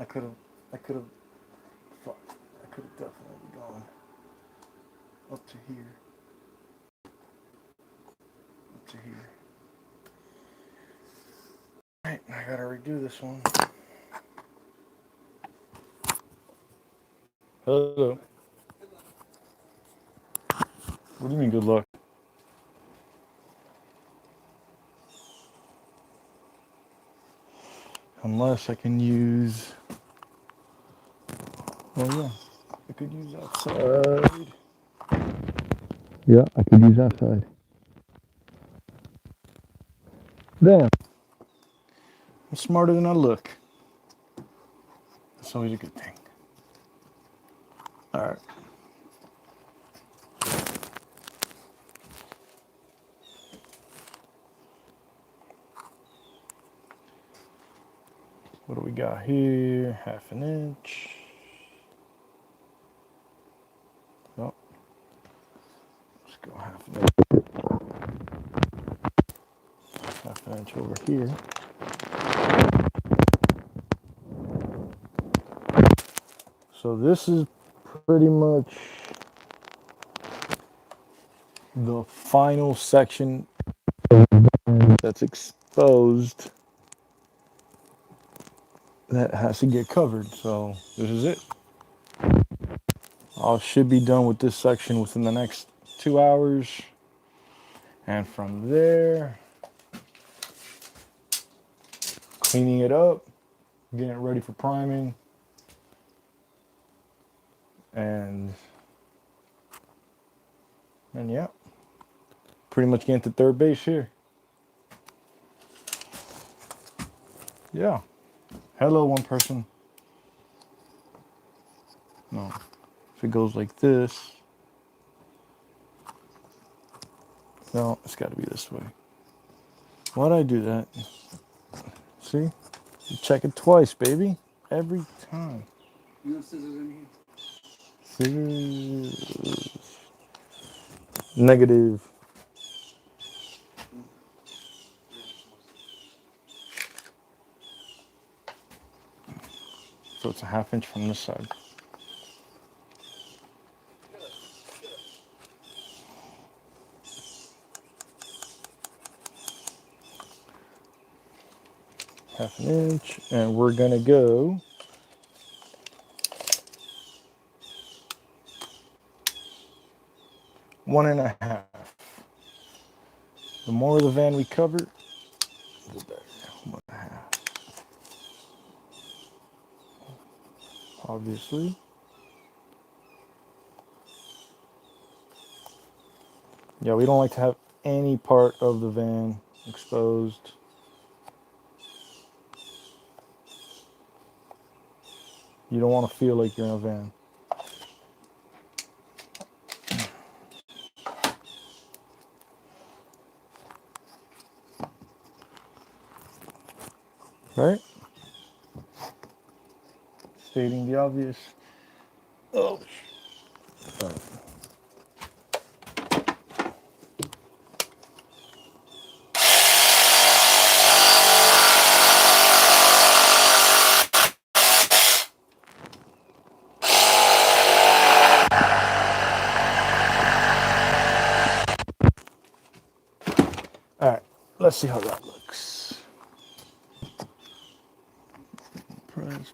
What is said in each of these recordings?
could have, fuck, I could have definitely gone up to here, up to here. Alright, I gotta redo this one. Hello. What do you mean, good luck? Unless I can use. Oh, yeah. I could use outside. Yeah, I could use outside. Damn. I'm smarter than I look. That's always a good thing. Alright. What do we got here? Half an inch. Oh. Let's go half an inch. Half an inch over here. So this is pretty much the final section that's exposed that has to get covered. So this is it. I should be done with this section within the next 2 hours. And from there, cleaning it up, getting it ready for priming, and yeah, pretty much getting to third base here. Yeah. Hello, one person. No. If it goes like this, no, it's got to be this way. Why'd I do that? See? You check it twice, baby. Every time. You have scissors in here? Scissors. Negative. So it's a half inch from this side. Half an inch. And we're going to go 1.5. The more of the van we cover, the better. 1.5. Obviously. Yeah, we don't like to have any part of the van exposed. You don't want to feel like you're in a van. Right? Stating the obvious. Oh. Right. All right, let's see how that looks.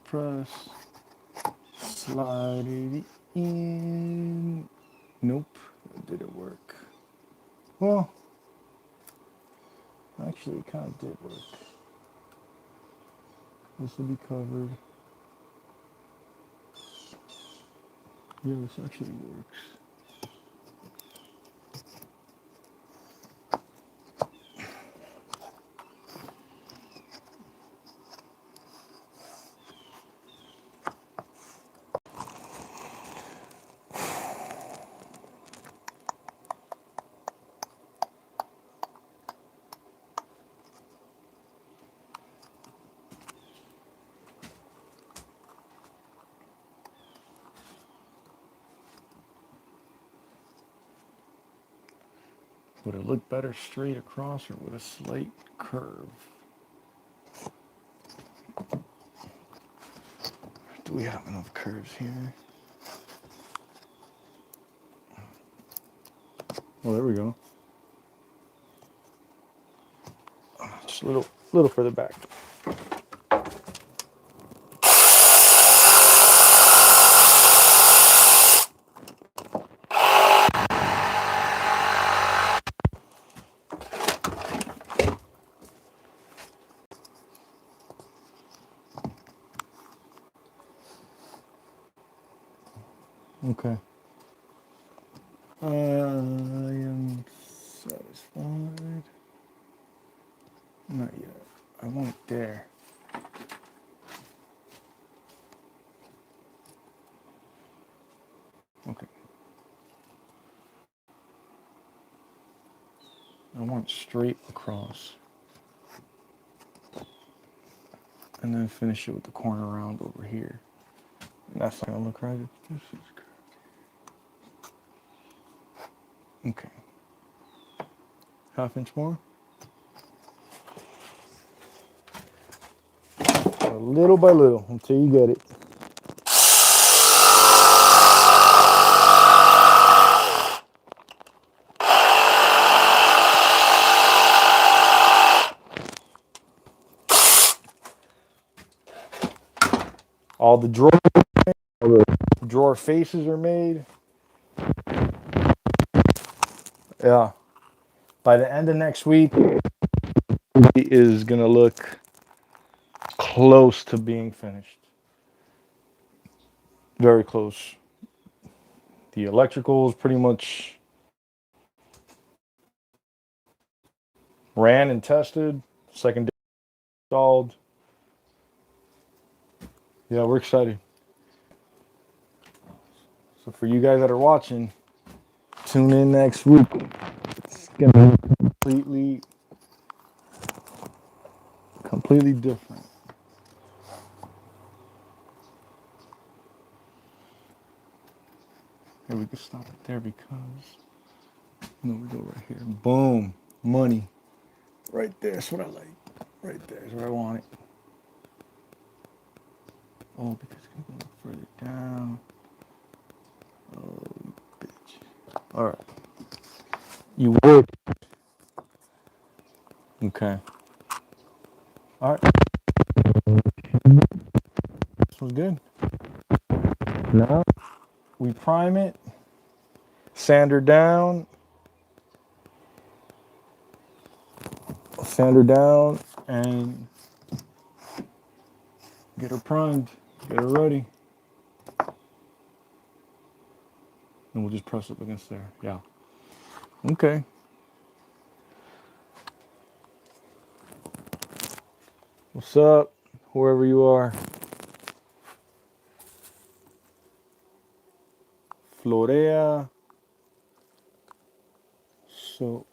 Press. Slide it in. Nope, that didn't work. Well, actually, it kind of did work. This will be covered. Yeah, this actually works. Would it look better straight across or with a slight curve? Do we have enough curves here? Oh, there we go. Just a little further back. Okay. I am satisfied. Not yet. I want it there. Okay. I want straight across. And then finish it with the corner round over here. And that's not gonna look right. This is okay. Half inch more. Little by little until you get it. All the drawer faces are made. Yeah. By the end of next week, it is gonna look close to being finished. Very close. The electrical is pretty much ran and tested. Second installed. Yeah, we're excited. So for you guys that are watching, tune in next week. It's gonna be completely different. Here we can stop it there because no, we go right here. Boom, money, right there. That's what I like. Right there is where I want it. Oh, because it's gonna go further down. Oh, bitch. All right. You would. Okay. All right. This was good. Now we prime it, sander down, and get her primed, get her ready. And we'll just press up against there. Yeah. Okay. What's up, whoever you are? Florea. So.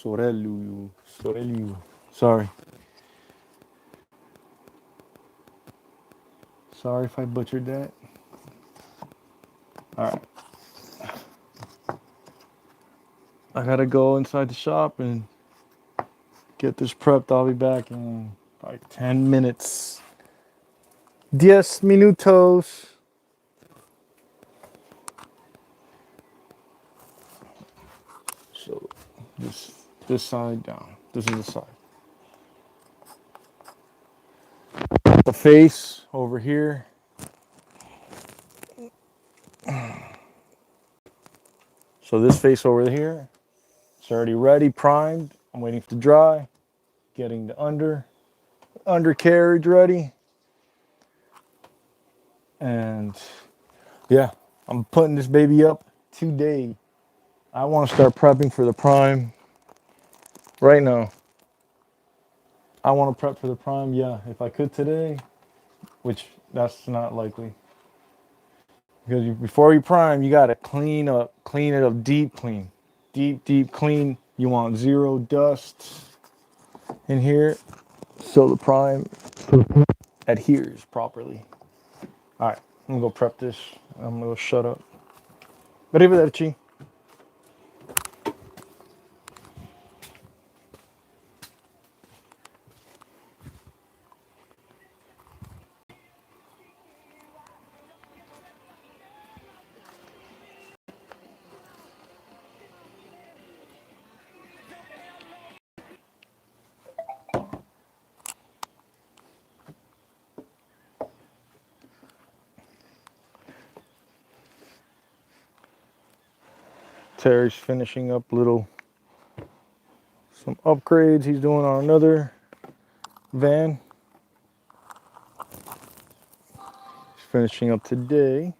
Sorelu. Sorelu. Sorry. Sorry if I butchered that. All right. I gotta go inside the shop and get this prepped. I'll be back in like 10 minutes. 10 minutos. So this side down. This is the side. The face over here. So this face over here, it's already ready, primed. I'm waiting for it to dry. Getting the undercarriage ready. And yeah, I'm putting this baby up today. I want to start prepping for the prime right now. I want to prep for the prime, yeah, if I could today, which that's not likely. Because before you prime, you got to clean it up deep clean. Deep clean. You want zero dust in here so the prime adheres properly. All right, I'm gonna go prep this. I'm gonna go shut up. Arrivederci. Terry's finishing up some upgrades he's doing on another van. He's finishing up today.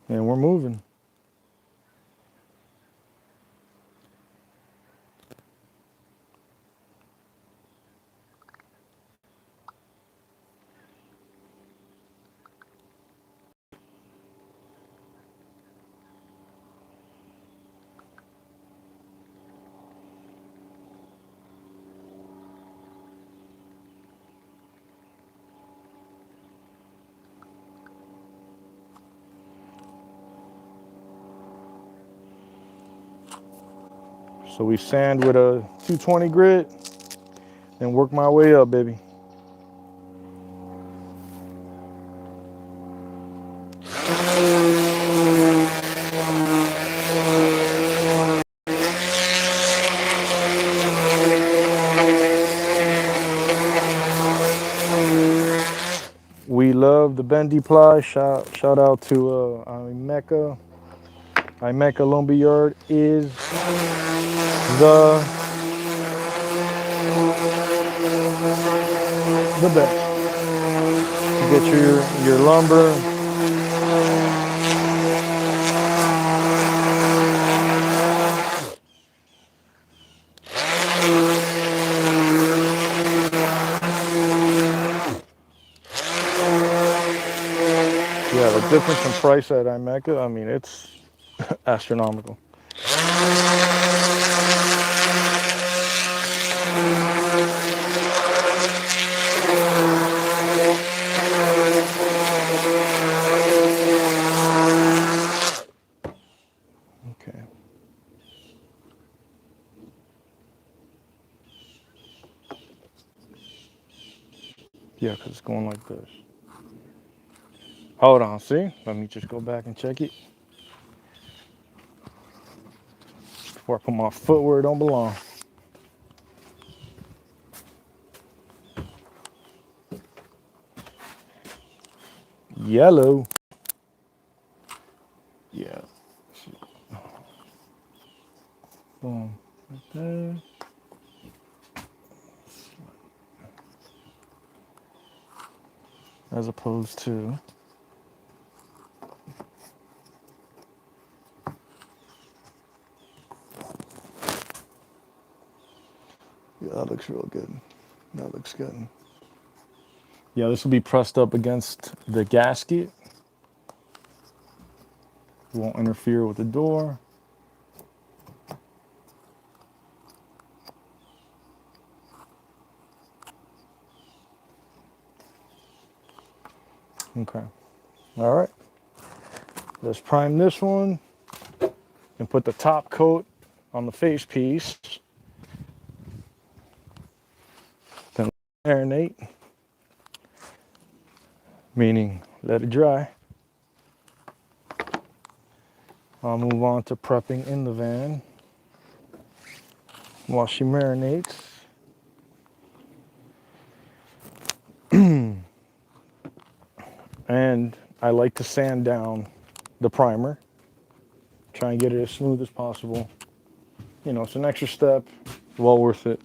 And we're moving. So we sand with a 220 grit and work my way up, baby. We love the bendy ply. Shout out to Imeka. Imeka Lumberyard is the best. You get your lumber. Yeah, the difference in price at Imeka, I mean, it's astronomical. Okay. Yeah, because it's going like this. Hold on, see? Let me just go back and check it before I put my foot where it don't belong. Yellow. Yeah. Boom. Right there. As opposed to yeah, that looks real good. That looks good. Yeah, this will be pressed up against the gasket. Won't interfere with the door. Okay. All right. Let's prime this one and put the top coat on the face piece. Then marinate, meaning let it dry. I'll move on to prepping in the van while she marinates. And I like to sand down the primer, try and get it as smooth as possible. You know, it's an extra step, well worth it.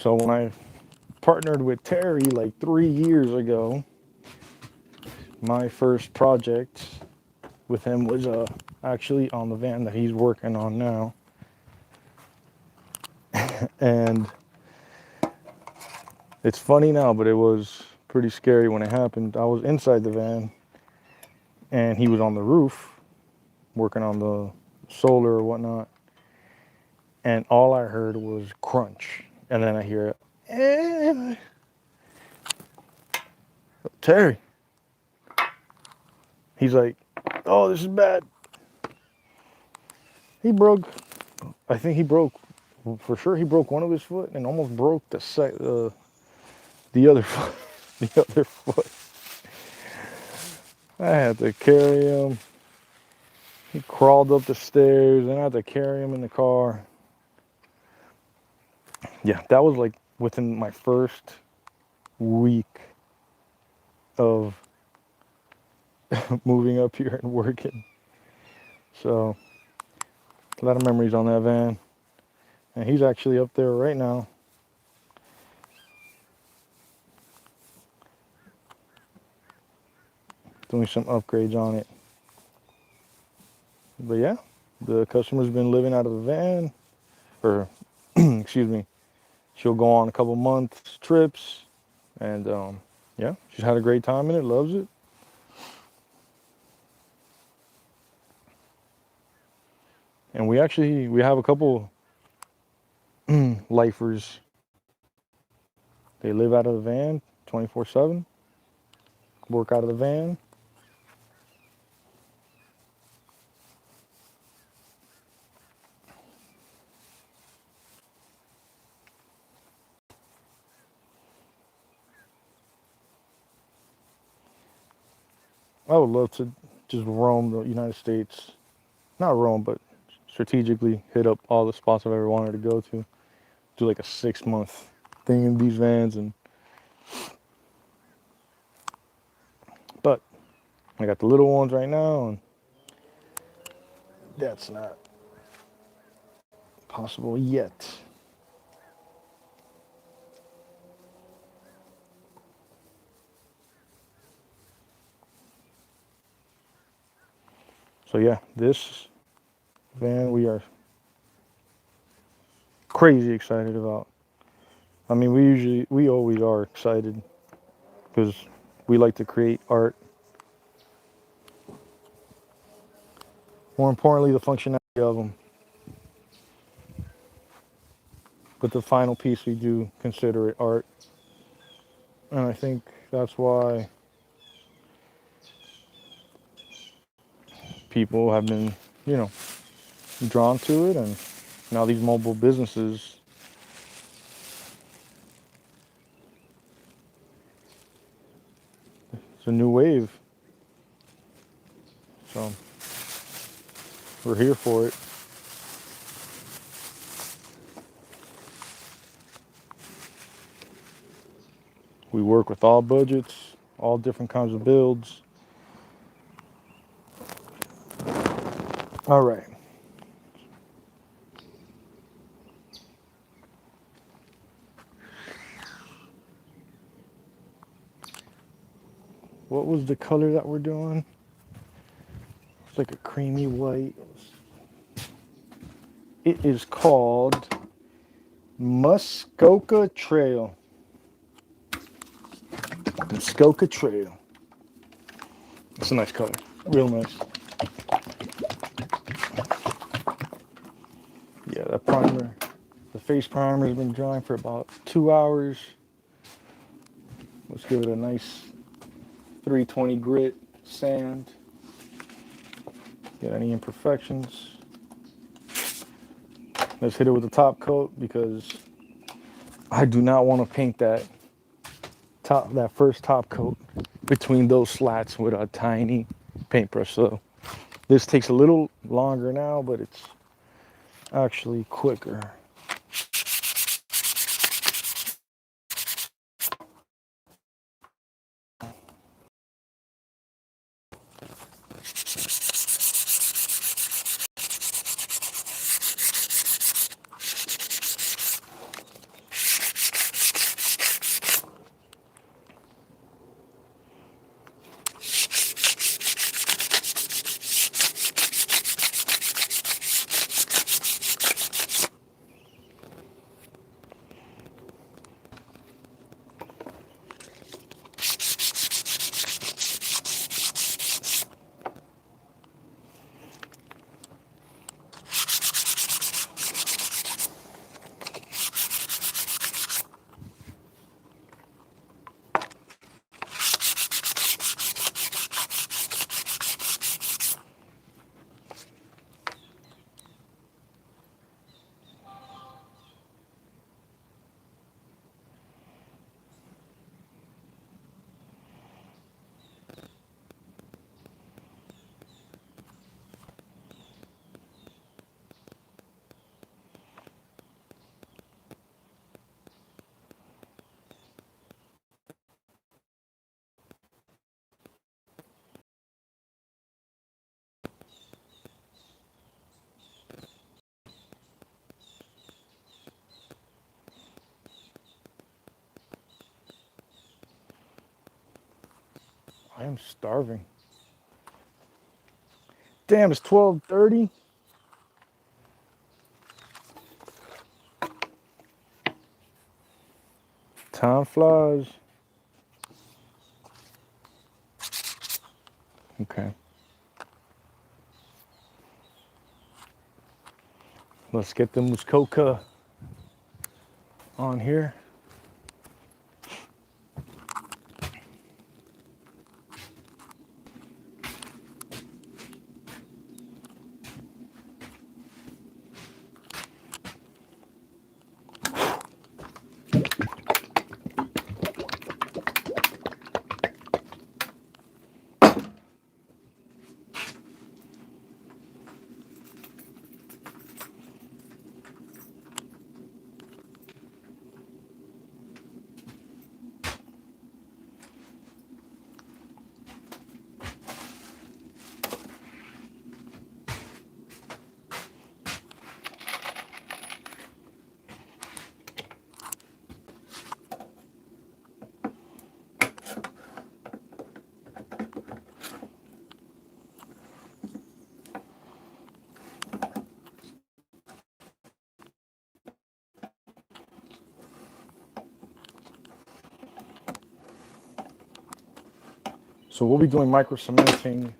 So when I partnered with Terry like 3 years ago, my first project with him was actually on the van that he's working on now. And it's funny now, but it was pretty scary when it happened. I was inside the van and he was on the roof working on the solar or whatnot. And all I heard was crunch. And then I hear, Terry. He's like, oh, this is bad. He broke I think he broke, for sure he broke one of his foot and almost broke the other foot. The other foot. I had to carry him. He crawled up the stairs and I had to carry him in the car. Yeah, that was like within my first week of moving up here and working. So a lot of memories on that van. And he's actually up there right now. Doing some upgrades on it. But yeah, the customer's been living out of the van. Or, excuse me, she'll go on a couple months trips. And yeah, she's had a great time in it, loves it. And we have a couple lifers. They live out of the van 24/7, work out of the van. I would love to just roam the United States. Not roam, but strategically hit up all the spots I've ever wanted to go to. Do like a 6-month thing in these vans, but I got the little ones right now, and that's not possible yet. So yeah, this van we are crazy excited about. I mean, we always are excited because we like to create art. More importantly, the functionality of them. But the final piece, we do consider it art. And I think that's why people have been, you know, drawn to it. And now these mobile businesses, it's a new wave. So we're here for it. We work with all budgets, all different kinds of builds. All right. What was the color that we're doing? It's like a creamy white. It is called Muskoka Trail. Muskoka Trail. It's a nice color. Real nice. Yeah, that primer, the face primer has been drying for about 2 hours. Let's give it a nice 320 grit sand. Get any imperfections. Let's hit it with the top coat because I do not want to paint that first top coat between those slats with a tiny paintbrush. So this takes a little longer now, but it's actually quicker. I am starving. Damn, it's 12:30. Time flies. Okay. Let's get the Muskoka on here. So we'll be doing micro cementing.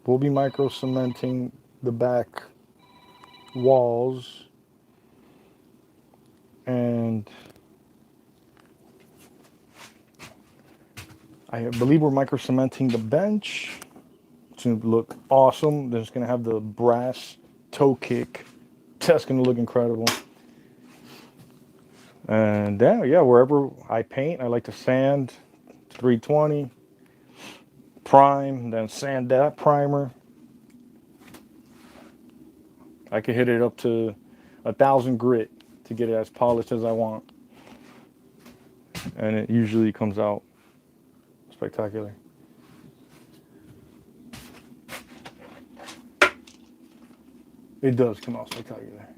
We'll be micro cementing the back walls, and I believe we're micro cementing the bench to look awesome. There's gonna have the brass toe kick. That's gonna look incredible. And yeah, wherever I paint, I like to sand 320, prime, then sand that primer. I could hit it up to 1,000 grit to get it as polished as I want. And it usually comes out spectacular. It does come out spectacular.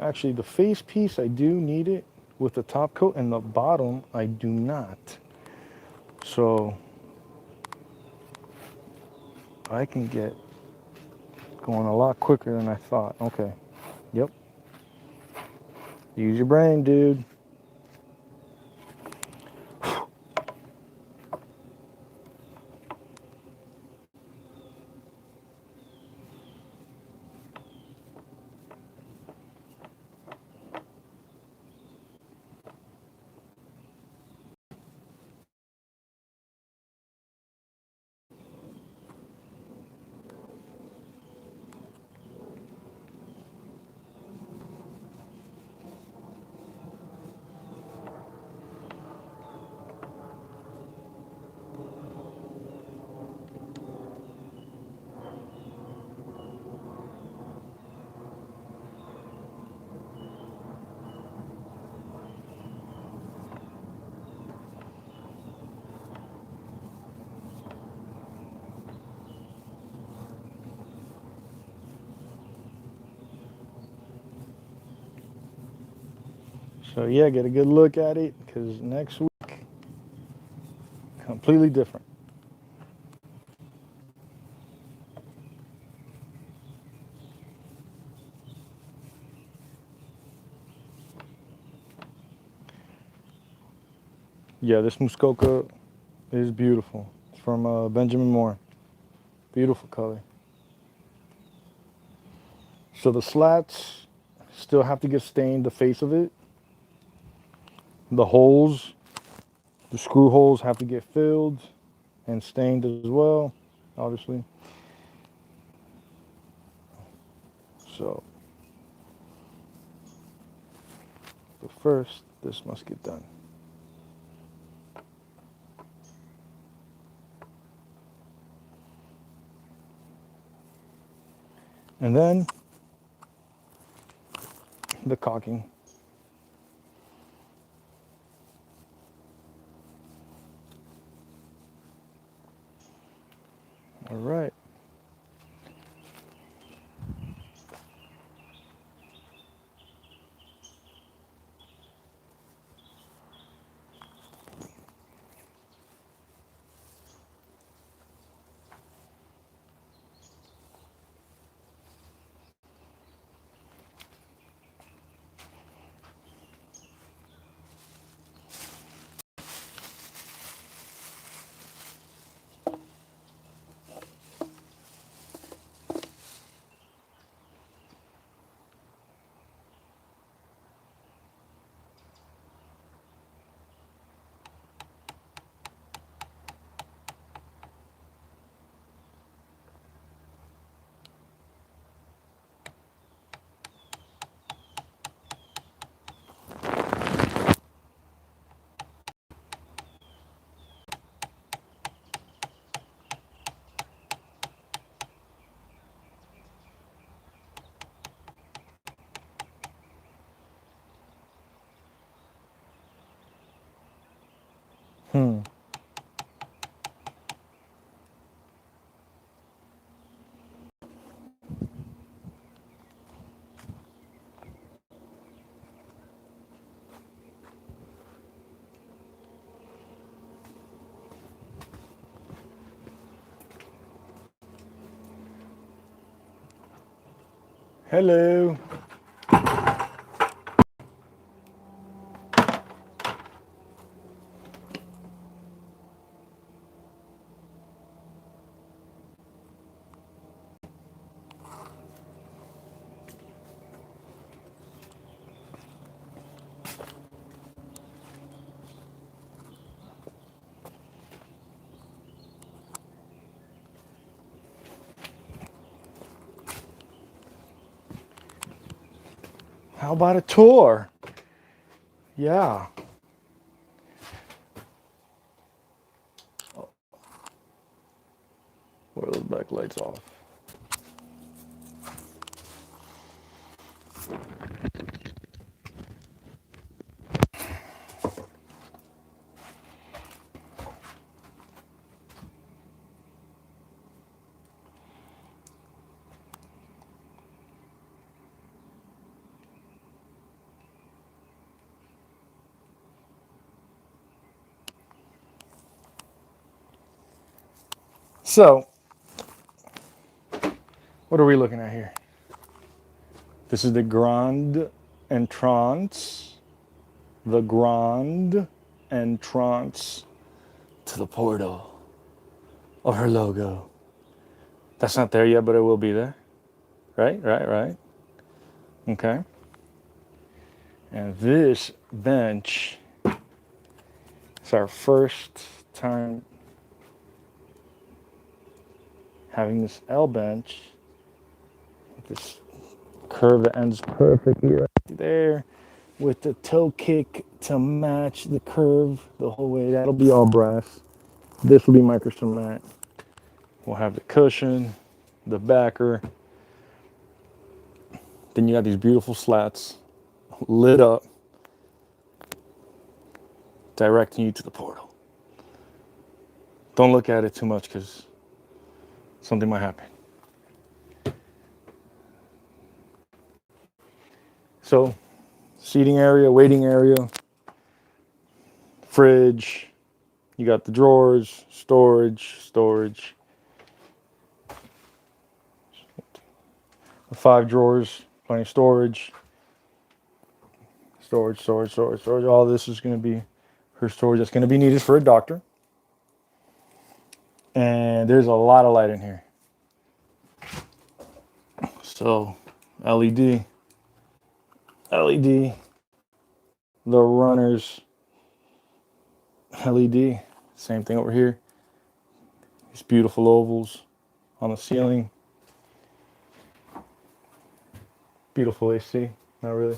Actually, the face piece, I do need it with the top coat, and the bottom, I do not. So I can get going a lot quicker than I thought. Okay. Yep. Use your brain, dude. So yeah, get a good look at it, because next week, completely different. Yeah, this Muskoka is beautiful. It's from Benjamin Moore. Beautiful color. So the slats still have to get stained, the face of it. The holes, the screw holes have to get filled and stained as well. obviously. So, but first, this must get done. And then the caulking. All right. Hmm. Hello. How about a tour? Yeah. Where are those back lights off? So, what are we looking at here? This is the Grand Entrance. The Grand Entrance to the portal of her logo. That's not there yet, but it will be there. Right, right, right. Okay. And this bench is our first time having this L bench. This curve that ends perfectly right there with the toe kick to match the curve the whole way. That'll be all brass. This will be micro cement. We'll have the cushion, the backer. Then you got these beautiful slats lit up, directing you to the portal. Don't look at it too much because something might happen. So, seating area, waiting area, fridge. You got the drawers, storage. The 5 drawers, plenty of storage. Storage. All this is going to be her storage that's going to be needed for a doctor. And there's a lot of light in here. So, LED, the runners, LED. Same thing over here. These beautiful ovals. on the ceiling. Beautiful AC. Not really.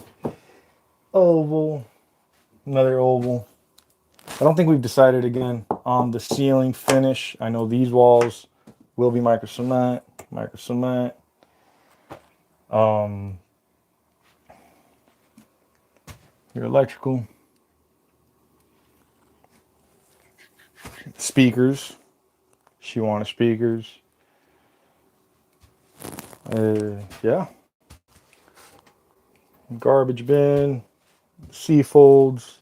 Oval. Another oval. I don't think we've decided again on the ceiling finish. I know these walls will be micro cement. Micro cement. Your electrical. Speakers. She wanted speakers. Yeah. Garbage bin. C folds.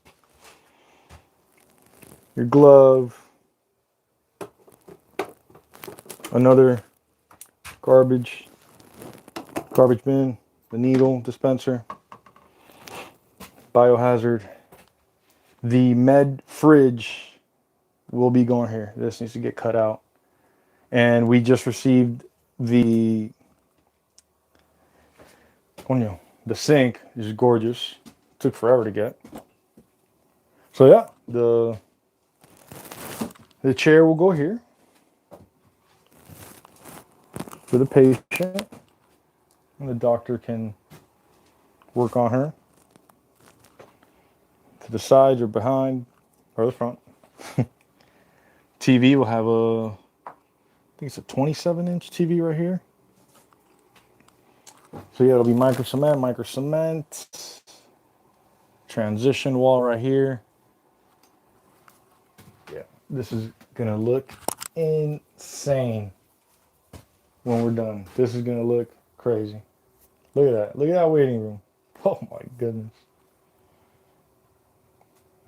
Your glove. Another garbage bin. The needle dispenser. Biohazard. The med fridge will be going here. This needs to get cut out. And we just received the the sink is gorgeous. Took forever to get. So yeah, the chair will go here for the patient, and the doctor can work on her to the sides or behind or the front. TV will have I think it's a 27-inch TV right here. So yeah, it'll be micro cement, transition wall right here. Yeah, this is gonna look insane when we're done. This is gonna look crazy. Look at that. Look at that waiting room. Oh my goodness.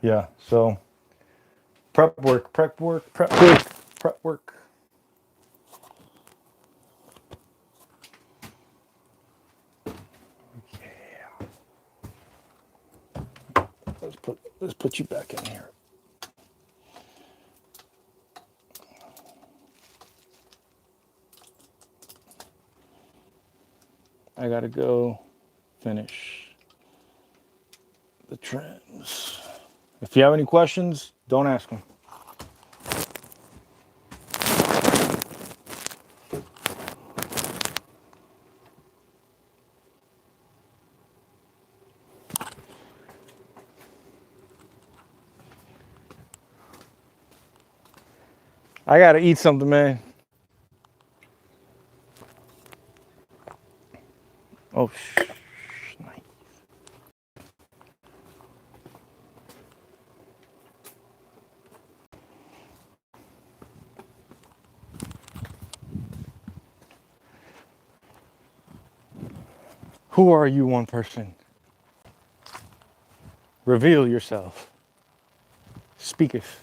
Yeah, so prep work. Yeah. Let's put you back in here. I gotta go finish the trims. If you have any questions, don't ask them. I gotta eat something, man. Oh, nice. Who are you, one person? Reveal yourself. Speaketh.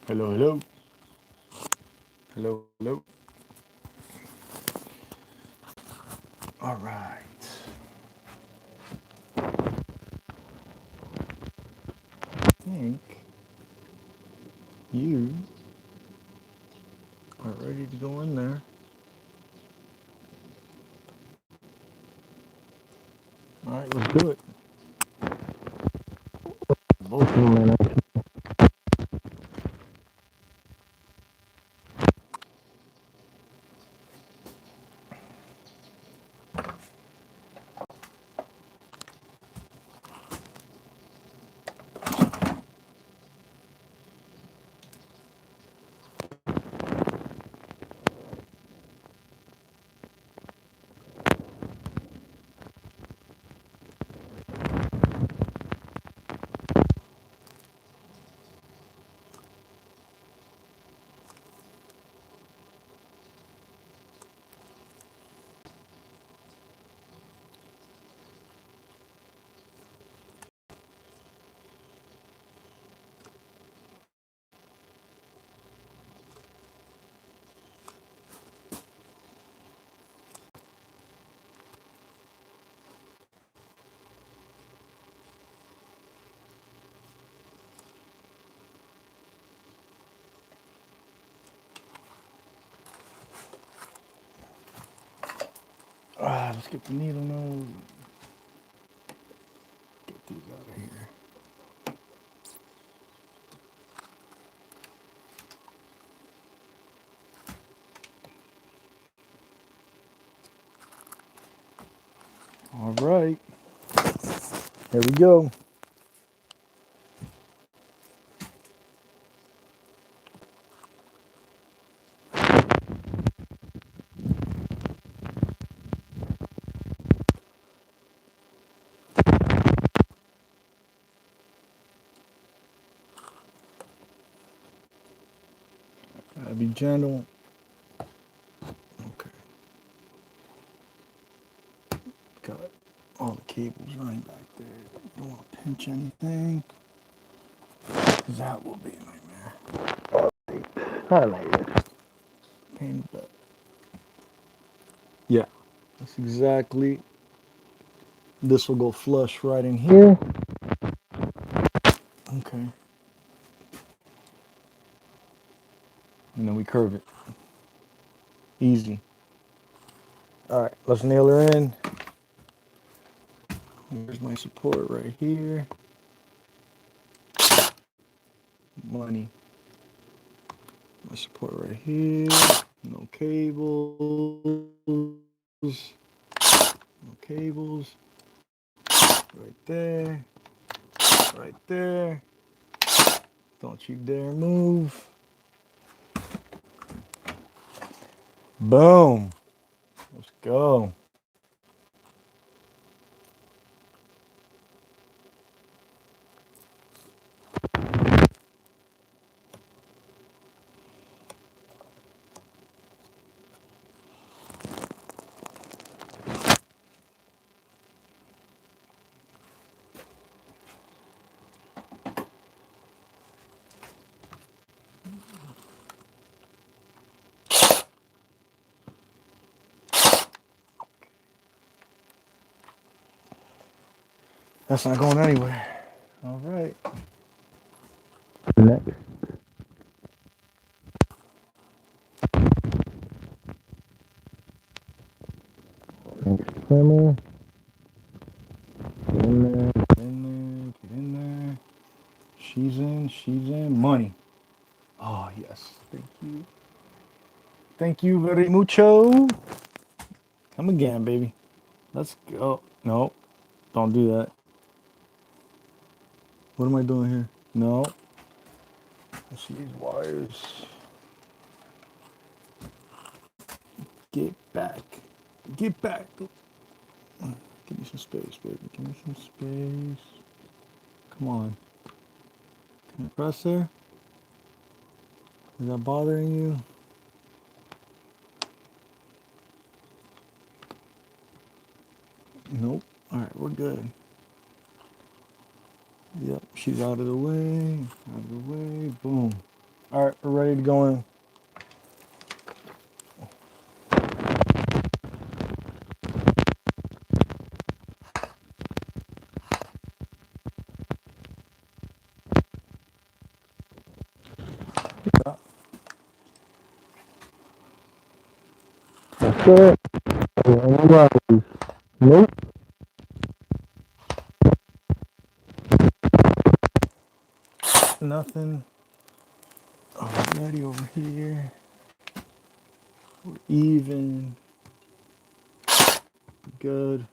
Hello, hello. Hello, hello. All right. I think you are ready to go in there. All right, let's do it. Both of them in. Let's get the needle nose. Get these out of here. All right. Here we go. Gotta be gentle. Okay. Got all the cables running back there. Don't want to pinch anything, because that will be a nightmare. Highlighted. Pain in the butt. Yeah, that's exactly. This will go flush right in here. Okay. And then we curve it. Easy. All right, let's nail her in. Here's my support right here. Money. My support right here. No cables. No cables. Right there. Right there. Don't you dare move. Boom. Let's go. That's not going anywhere. All right. Next. Next trimmer. Get in there. Get in there. Get in there. She's in. She's in. Money. Oh, yes. Thank you. Thank you very mucho. Come again, baby. Let's go. No, don't do that. What am I doing here? No. I see these wires. Get back. Get back. Give me some space, baby. Give me some space. Come on. Can I press there? Is that bothering you? Nope. All right, we're good. Yep, she's out of the way. Out of the way. Boom. All right, we're ready to go in. That's it. Nope. Nothing. Already over here. We're even. Good.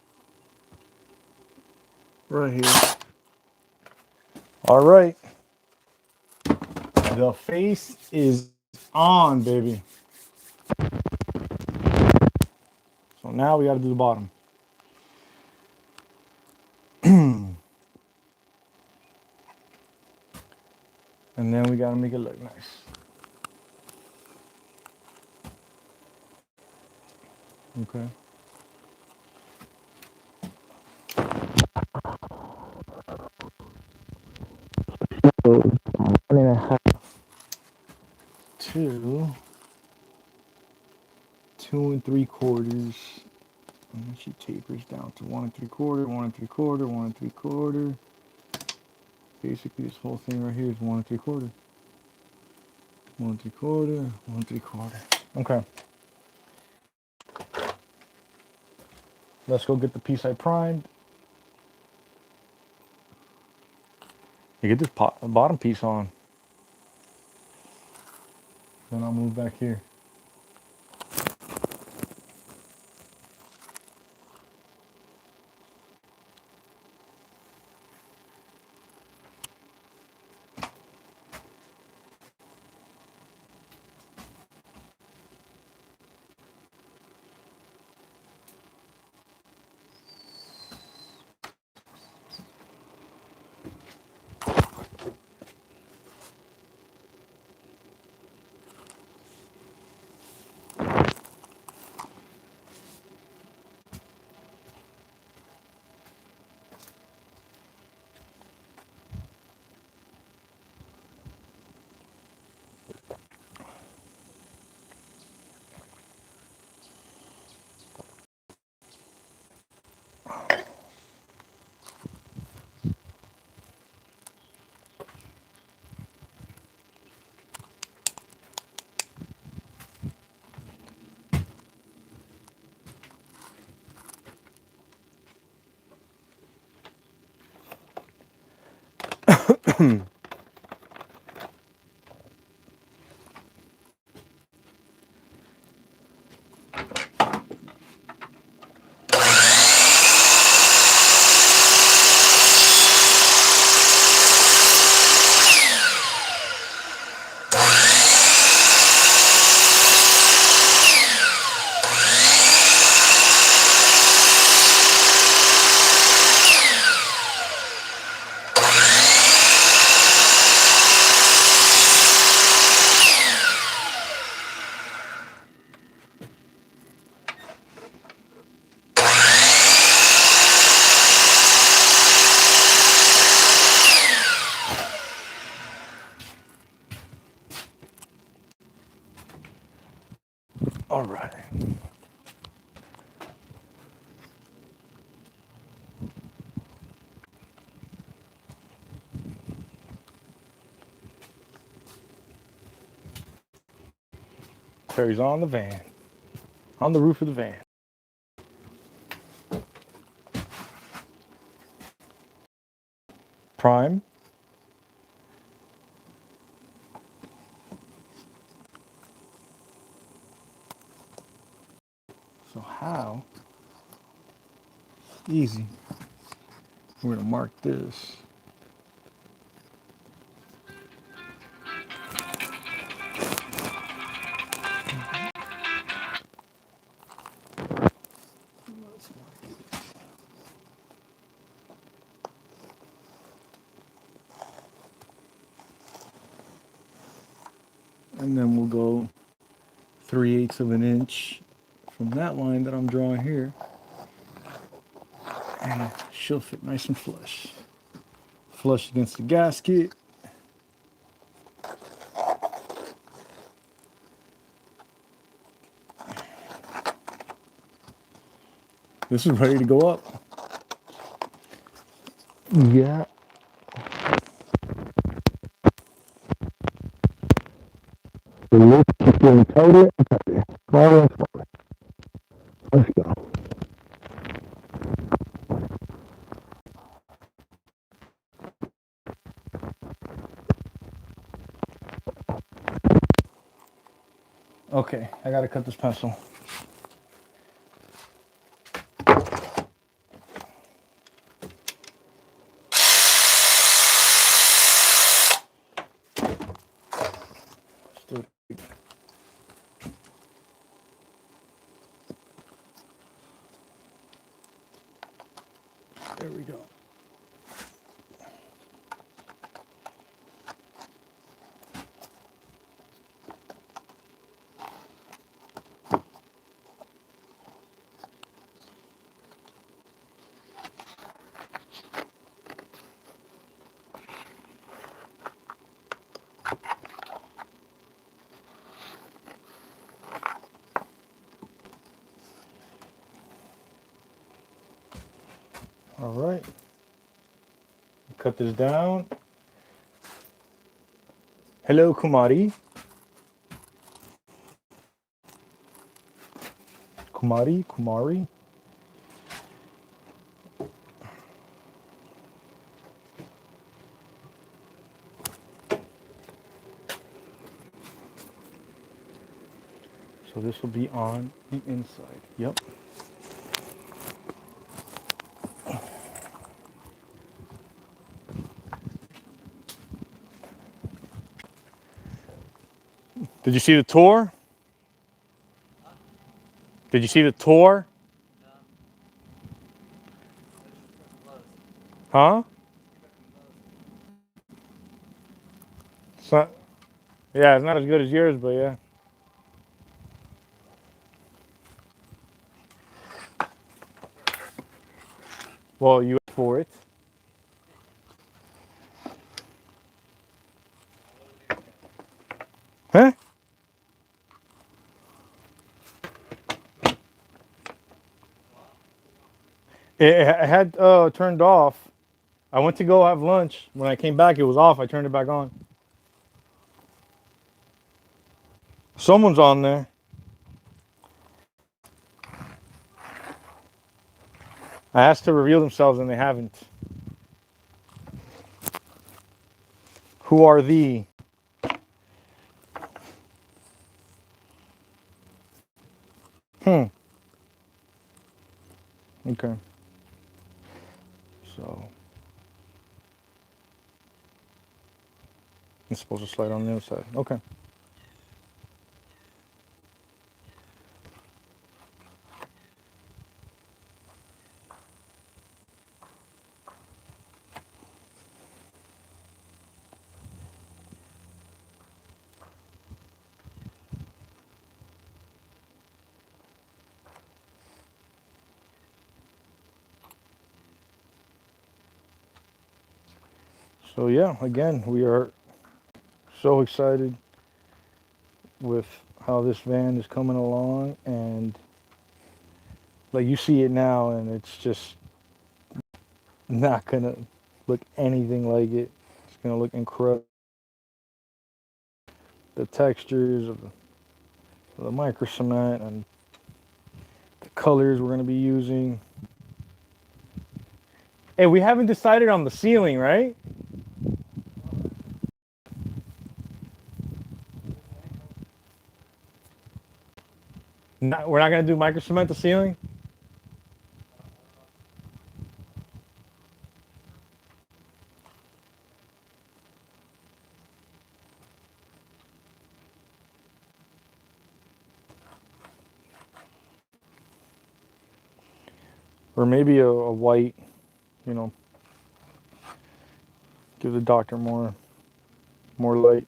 Right here. All right. The face is on, baby. So now we got to do the bottom. And then we got to make it look nice. Okay. So 1.5 to 2 3/4. And then she tapers down to 1 3/4, 1 3/4, 1 3/4. Basically, this whole thing right here is 1 3/4, 1 3/4, 1 3/4. Okay. Let's go get the piece I primed. You get this bottom piece on. Then I'll move back here. All right. Terry's on the van. On the roof of the van. Prime. So how? Easy. We're gonna mark this. And then we'll go 3/8 of an inch from that line that I'm drawing here. And she'll fit nice and flush. Flush against the gasket. This is ready to go up. Yeah. Keep getting tighter and tighter. Smaller and smaller. Let's go. Okay, I gotta cut this pencil. Still. There we go. All right. Cut this down. Hello, Kumari. Kumari. So this will be on the inside. Yep. Did you see the tour? Did you see the tour? Huh? It's not, yeah, it's not as good as yours, but yeah. Well, you asked for it. Huh? It had turned off. I went to go have lunch. When I came back, it was off. I turned it back on. Someone's on there. I asked to reveal themselves and they haven't. Who are thee? Okay. So it's supposed to slide on the other side. Okay. So yeah, again, we are so excited with how this van is coming along, and like you see it now, and it's just not gonna look anything like it. It's gonna look incredible. The textures of the micro cement and the colors we're gonna be using. Hey, we haven't decided on the ceiling, right? We're not gonna do micro cement the ceiling. Or maybe a white, you know, give the doctor more light.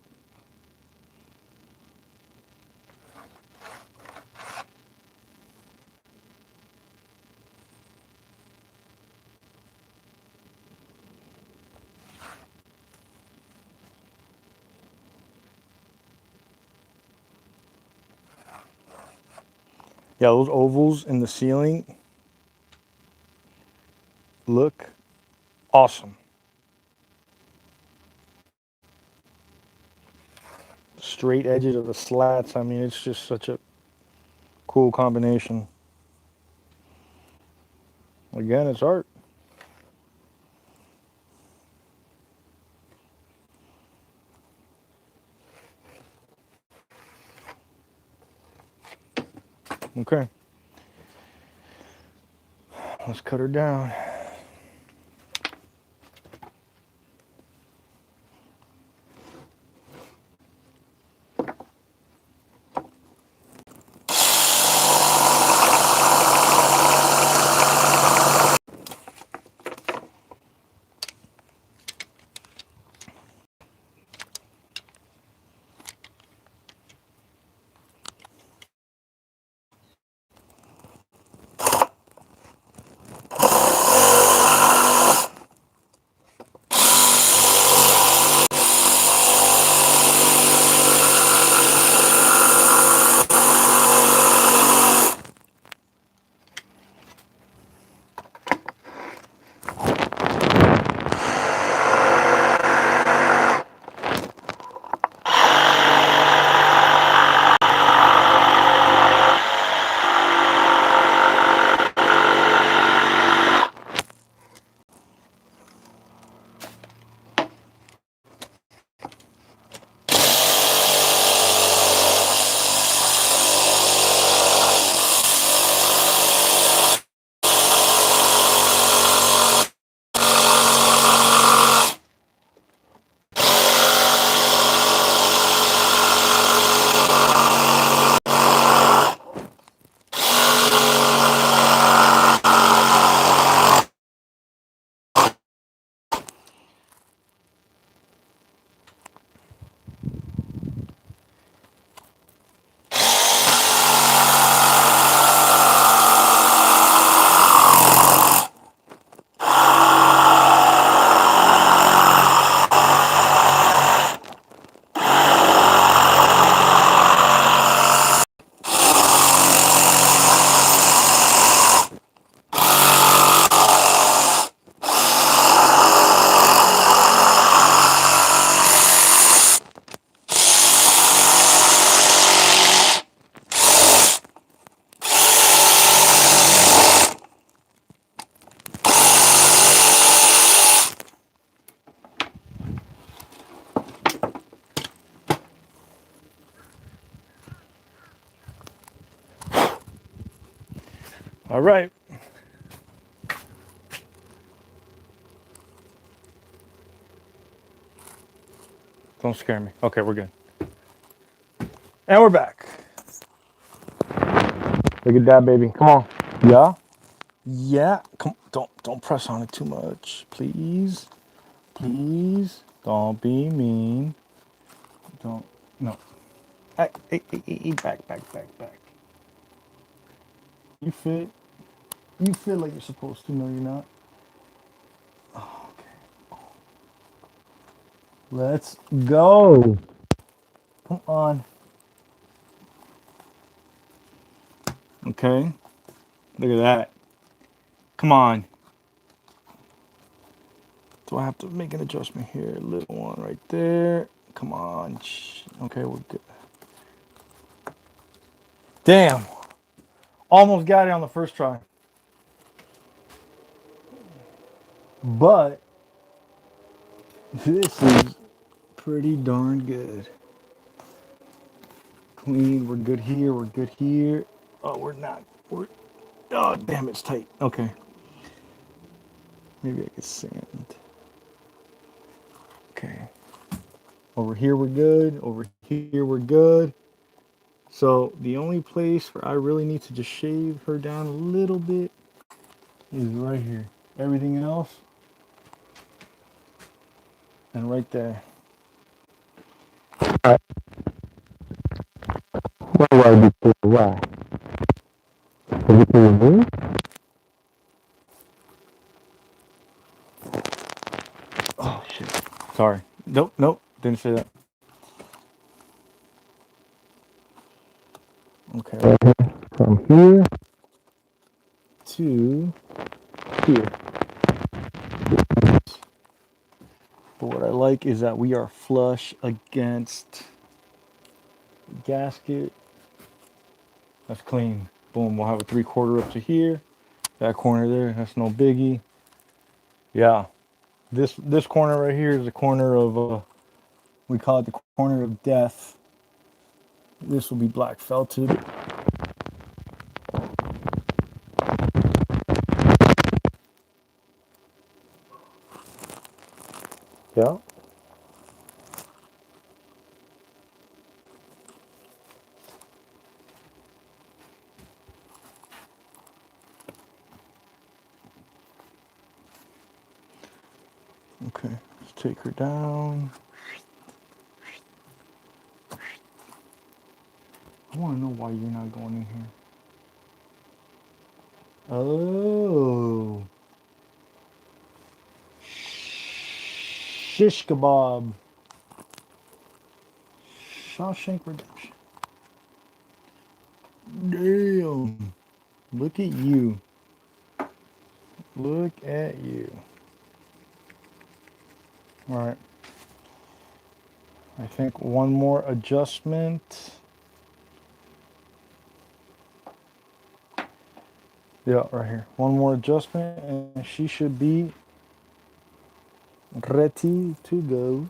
Yeah, those ovals in the ceiling, look awesome. Straight edges of the slats. I mean, it's just such a cool combination. Again, it's art. Okay, let's cut her down. All right. Don't scare me. Okay, we're good. And we're back. Look at that, baby. Come on. Yeah. Yeah. Come. Don't press on it too much, please. Please. Don't be mean. Don't. No. Hey, back. You fit. You feel like you're supposed to. No, you're not. Okay. Let's go. Come on. Okay. Look at that. Come on. Do I have to make an adjustment here? Little one right there. Come on. Okay, we're good. Damn. Almost got it on the first try. But this is pretty darn good. Clean. We're good here. We're good here. Oh, we're not. We're. Oh, damn, it's tight. Okay. Maybe I could sand. Okay. Over here we're good. Over here we're good. So the only place where I really need to just shave her down a little bit is right here. Everything else and right there. Alright. Why? Why? Oh shit. Sorry. Nope. Didn't say that. Okay. From here to here. But what I like is that we are flush against the gasket. That's clean. Boom, we'll have a 3/4 up to here. That corner there, that's no biggie. Yeah, this corner right here is the corner of we call it the corner of death. This will be black felted. Yeah. Okay, let's take her down. I want to know why you're not going in here. Oh. Shish kebab. Shawshank Redemption. Damn. Look at you. Look at you. All right. I think one more adjustment. Yeah, right here. One more adjustment and she should be ready to go.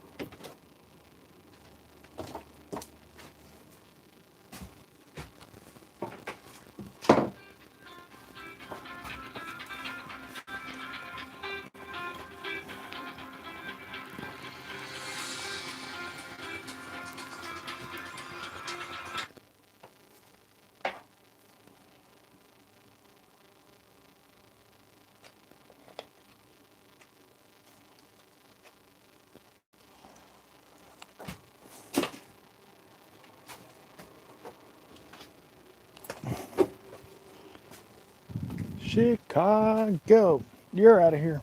Chicago. You're out of here.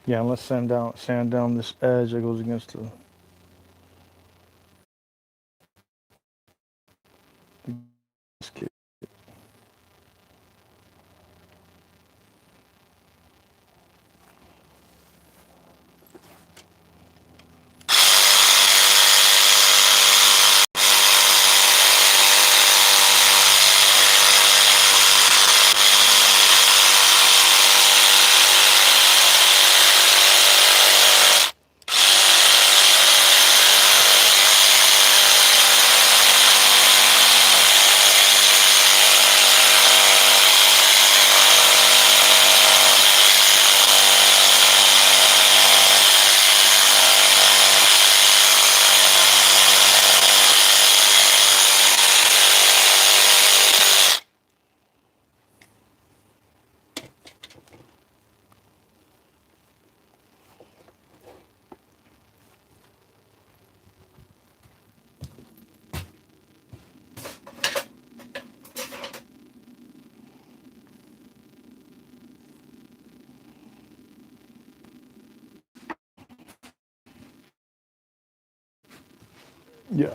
Yeah, and let's sand down this edge that goes against the kit. Yeah.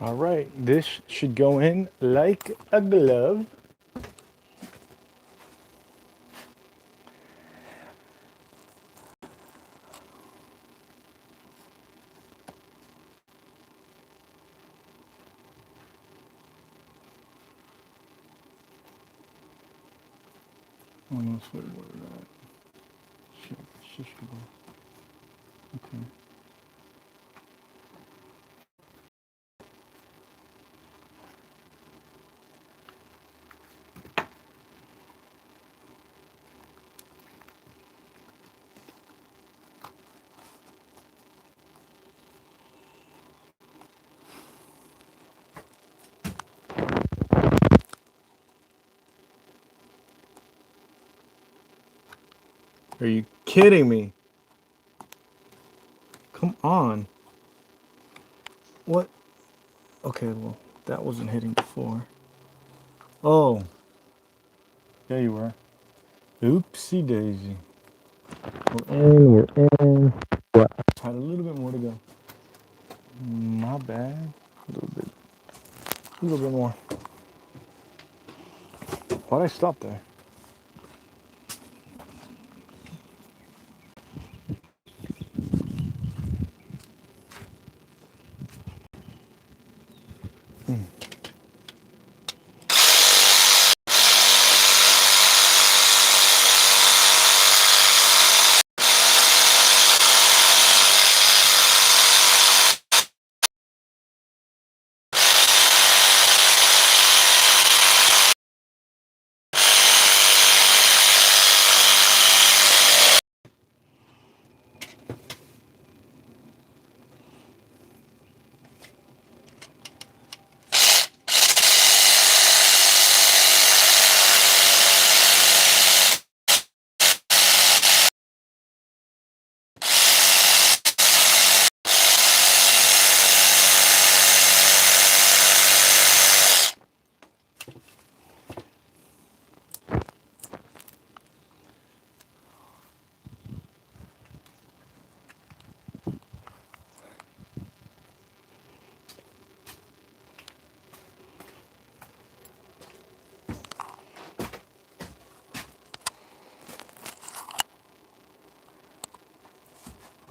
All right, this should go in like a glove. Almost what was that? Shish kebab. Okay. Are you kidding me? Come on. What? Okay, well, that wasn't hitting before. Oh, yeah, you were. Oopsie daisy. We're in. What? Had a little bit more to go. My bad. A little bit more. Why'd I stop there?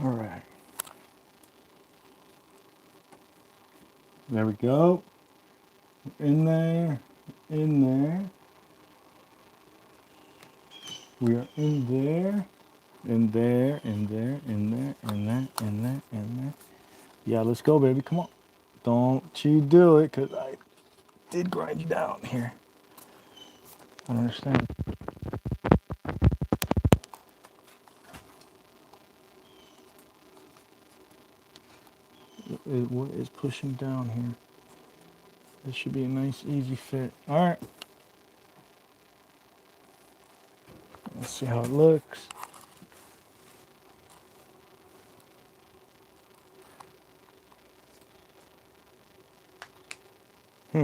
All right. There we go. In there. In there. We are in there. In there. In there. In there. In there. In there. In there. Yeah, let's go, baby. Come on. Don't you do it, because I did grind you down here. I don't understand. What is pushing down here? This should be a nice, easy fit. All right. Let's see how it looks. Hmm.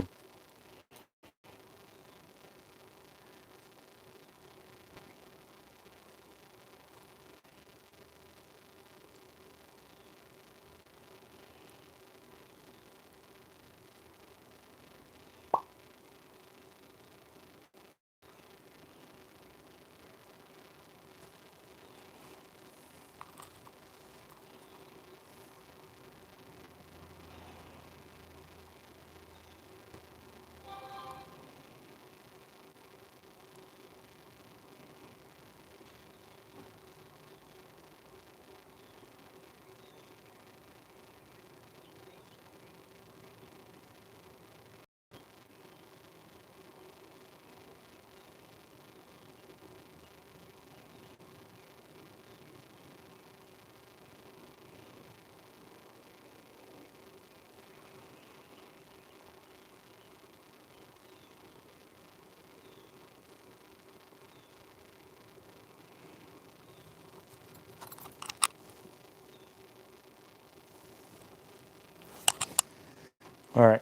All right.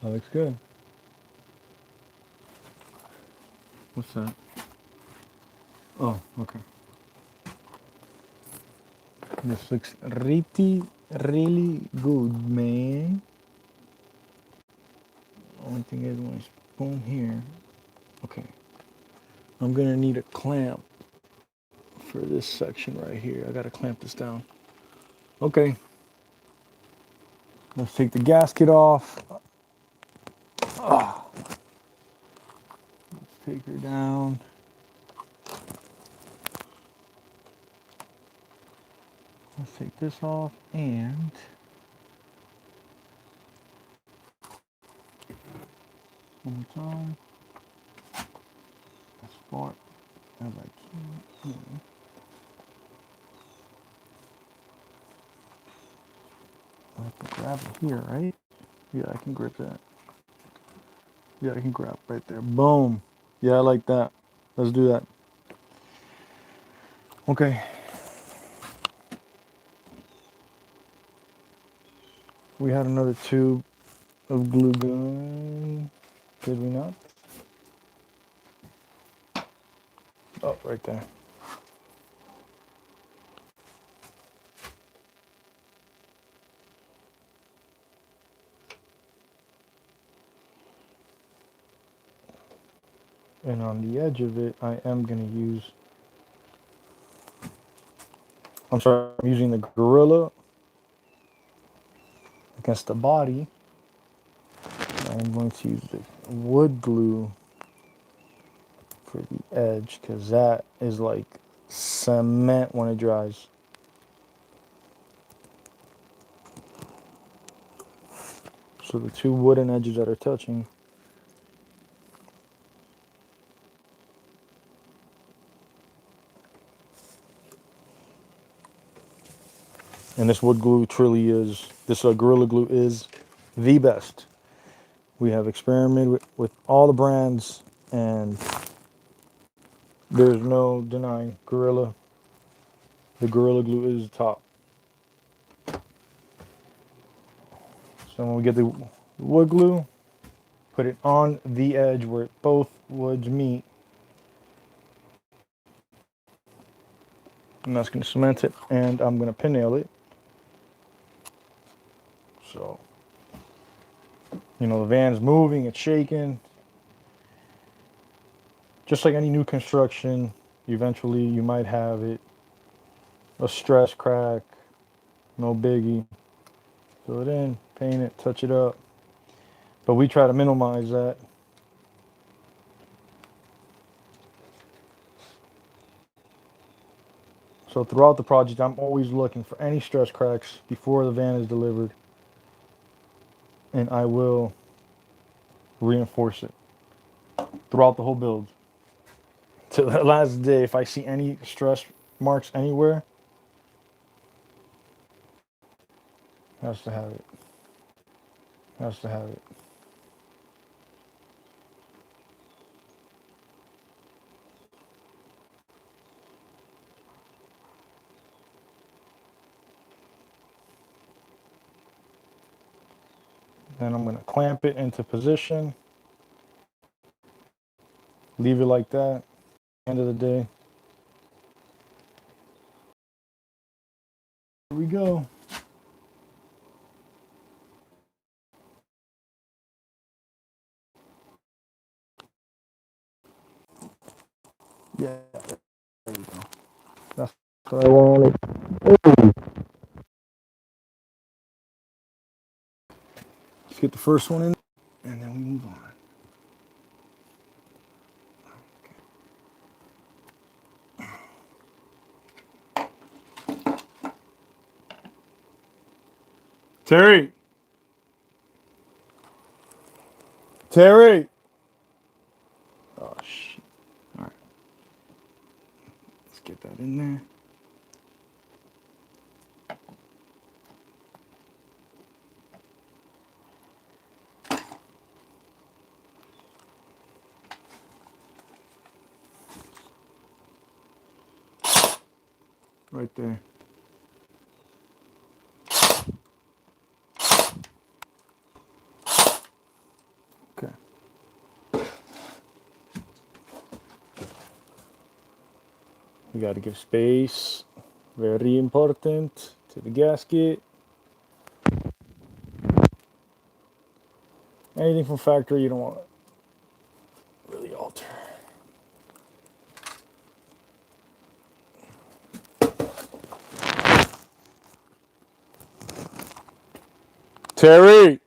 That looks good. What's that? Oh, okay. This looks pretty really good, man. Only thing is my spoon here. Okay, I'm gonna need a clamp for this section right here. I gotta clamp this down. Okay, let's take the gasket off. Take her down. Let's take this off and one more time. As far as I can. I can grab it here, right? Yeah, I can grip that. Yeah, I can grab right there. Boom. Yeah, I like that. Let's do that. Okay. We had another tube of glue gun. Did we not? Oh, right there. And on the edge of it, I am going to use, I'm sorry, I'm using the Gorilla against the body. I'm going to use the wood glue for the edge because that is like cement when it dries. So the two wooden edges that are touching, and this wood glue truly is, this Gorilla Glue is the best. We have experimented with all the brands, and there's no denying Gorilla. The Gorilla Glue is top. So when we get the wood glue, put it on the edge where both woods meet, and that's going to cement it, and I'm going to pin nail it. So, you know, the van's moving, it's shaking. Just like any new construction, eventually you might have it, a stress crack, no biggie. Fill it in, paint it, touch it up. But we try to minimize that. So throughout the project, I'm always looking for any stress cracks before the van is delivered, and I will reinforce it throughout the whole build. To the last day, if I see any stress marks anywhere, has to have it. Has to have it. Then I'm gonna clamp it into position. Leave it like that. End of the day. Here we go. Yeah, there we go. That's what I wanted. Let's get the first one in, and then we move on. Terry! Terry! Oh, shit. All right. Let's get that in there. Right there. Okay. We got to give space. Very important to the gasket. Anything from factory you don't want to really alter. Terry!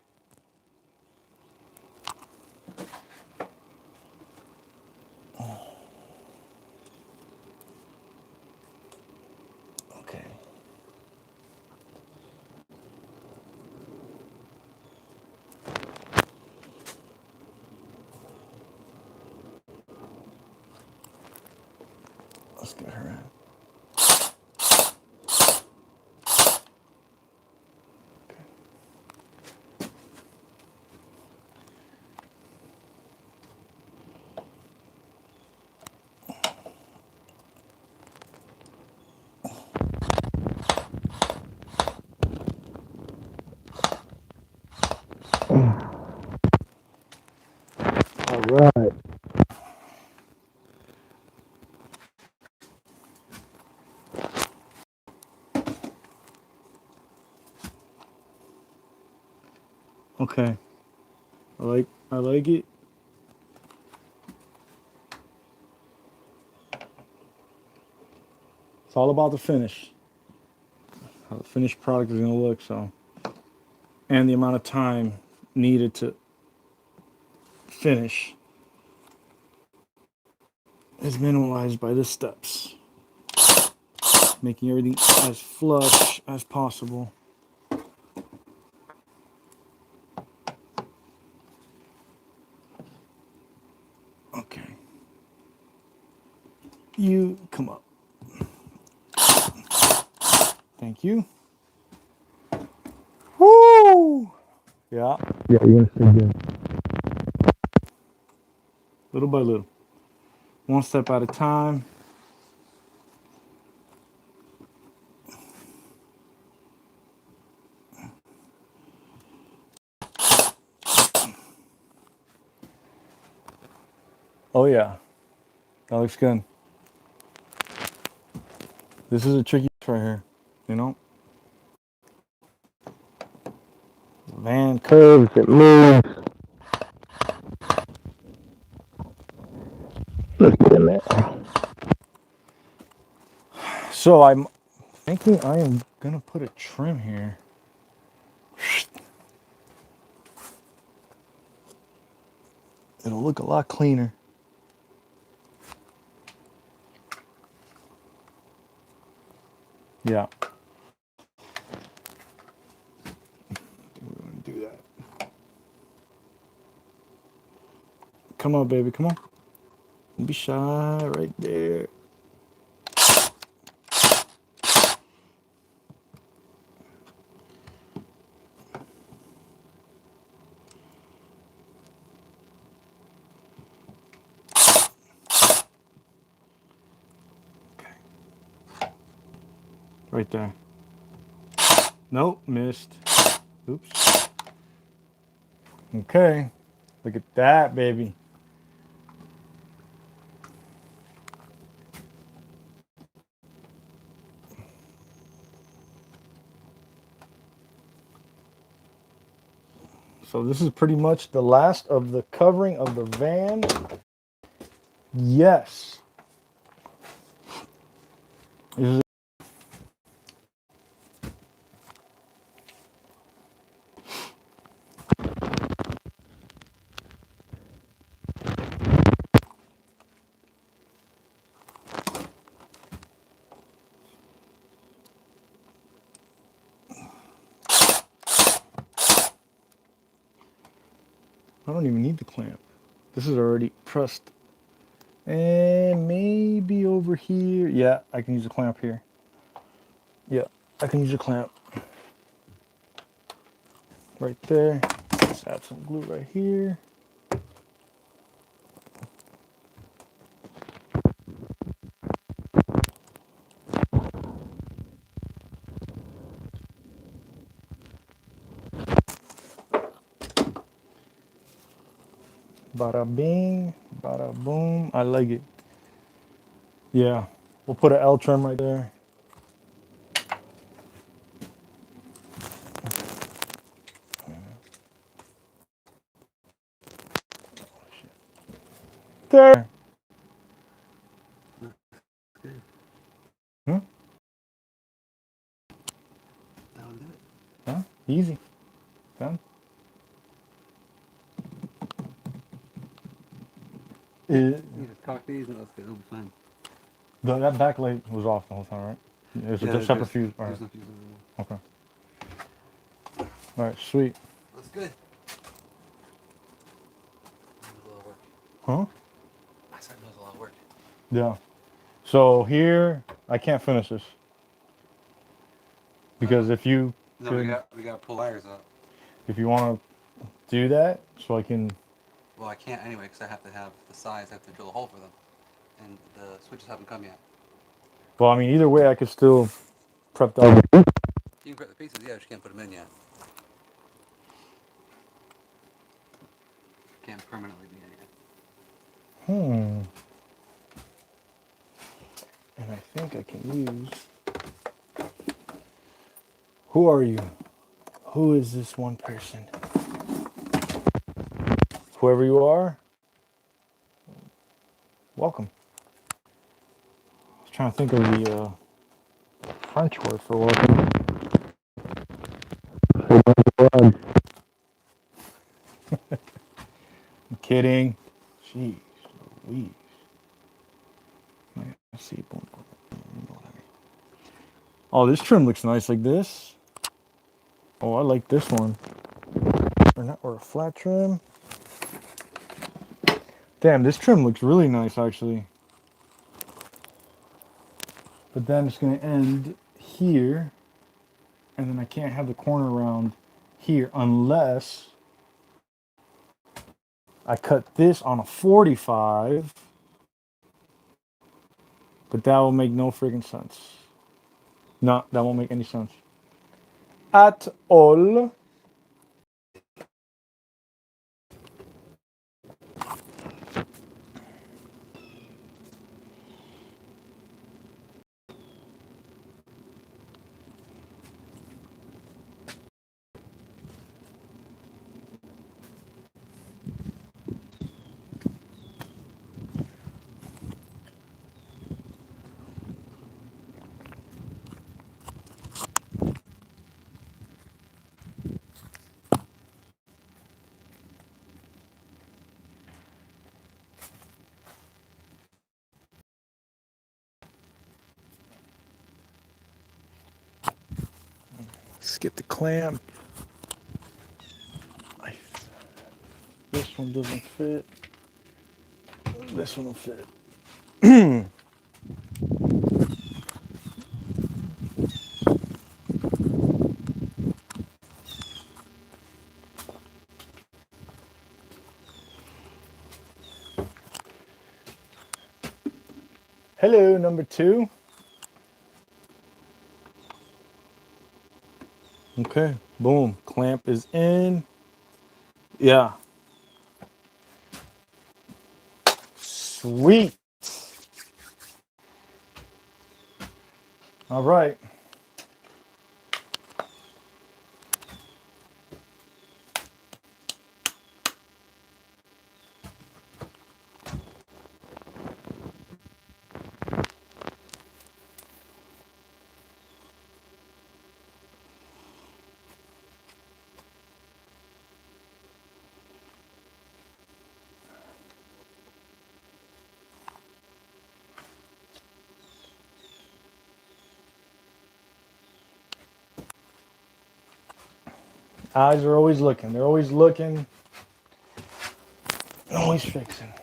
Okay. Let's get her in. All right. Okay. I like it. It's all about the finish. How the finished product is gonna look, so. And the amount of time needed to finish is minimalized by the steps. Making everything as flush as possible. Okay. You come up. Thank you. Woo! Yeah. Yeah, you're gonna stay good. Little by little. One step at a time. Oh yeah. That looks good. This is a tricky right here, you know? The van curves, it moves. Let's get in there. So I'm thinking I am gonna put a trim here. It'll look a lot cleaner. Yeah. We're gonna do that. Come on, baby, come on. Don't be shy right there. Right there. Nope, missed. Oops. Okay. Look at that, baby. So this is pretty much the last of the covering of the van. Yes. This is I don't even need the clamp. This is already pressed. And maybe over here. Yeah, I can use a clamp here. Yeah, I can use a clamp. Right there. Let's add some glue right here. Bada bing, bada boom. I like it. Yeah, we'll put an L trim right there. there. Good. Hmm? That'll do it. Huh? Easy. Done. You just cock these and that's good. It'll be fine. That back light was off the whole time, right? It's Yeah, just separate fuse. All right. there's no fuse over there. Okay. All right. Sweet. That's good. That was a lot of work. Huh? I said that was a lot of work. Yeah. So here, I can't finish this because if you No, we gotta pull wires up. if you want to do that, so I can. Well, I can't anyway because I have to have the size. I have to drill a hole for them, and the switches haven't come yet. Well, I mean, either way, I could still prep that. You can prep the pieces, yeah, but you can't put them in yet. Can't permanently be in yet. Hmm. And I think I can use. Who are you? Who is this one person? Whoever you are, welcome. I was trying to think of the French word for welcome. I'm kidding. Jeez Louise. Let's see. Oh, this trim looks nice like this. Oh, I like this one. Or a flat trim. Damn, this trim looks really nice actually. But then it's going to end here. And then I can't have the corner around here unless I cut this on a 45. But that will make no freaking sense. No, that won't make any sense. At all. Let's get the clamp. This one doesn't fit. This one will fit. Hello, number 2. Okay, boom. Clamp is in. Yeah. Sweet. All right. Eyes are always looking. They're always looking. Always fixing.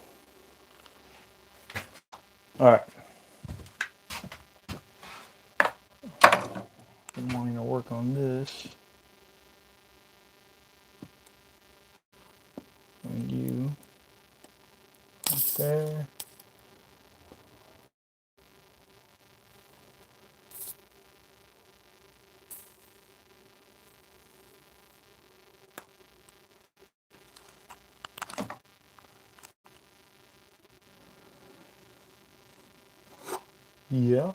All right. I'm wanting to work on this. And you. Right there. Yeah.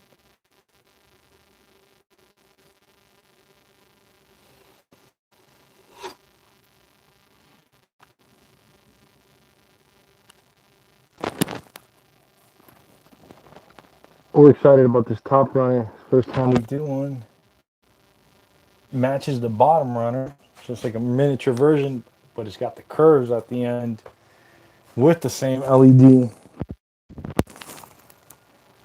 We're excited about this top runner. First time we did one. Matches the bottom runner. So it's like a miniature version, but it's got the curves at the end with the same LED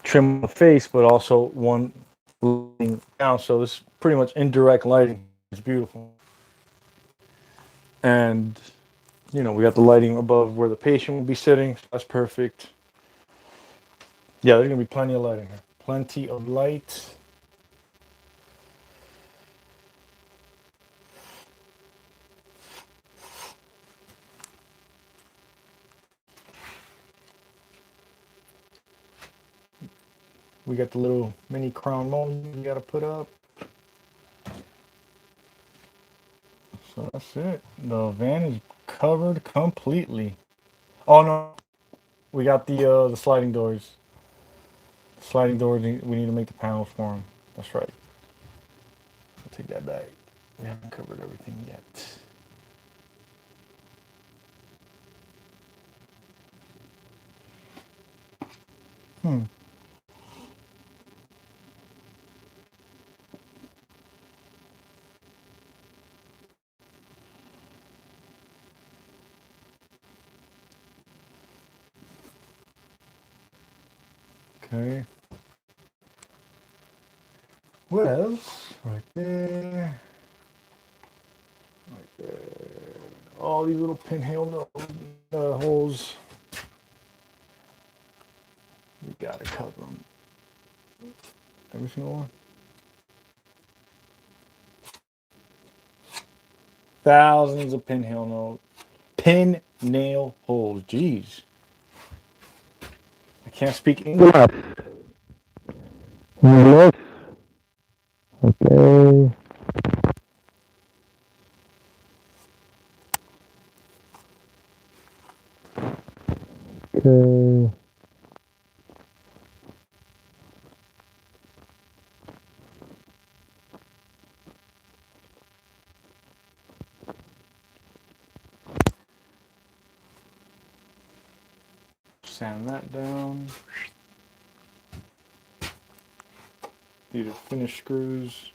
trim on the face, but also one lighting down. So this is pretty much indirect lighting. It's beautiful. And, you know, we got the lighting above where the patient will be sitting. So that's perfect. Yeah, there's going to be plenty of lighting here. Plenty of light. We got the little mini crown mold we got to put up. So that's it. The van is covered completely. Oh no, we got the sliding doors. Sliding doors. We need to make the panels for them. That's right. I'll take that back. We haven't covered everything yet. Hmm. Okay. What else? Right there. Right there. All these little pinhole holes. We gotta cover them. Every single one. Thousands of pin nail holes. Jeez. I can't speak English. Yes. Okay. Okay. Sand that down. These are finished screws.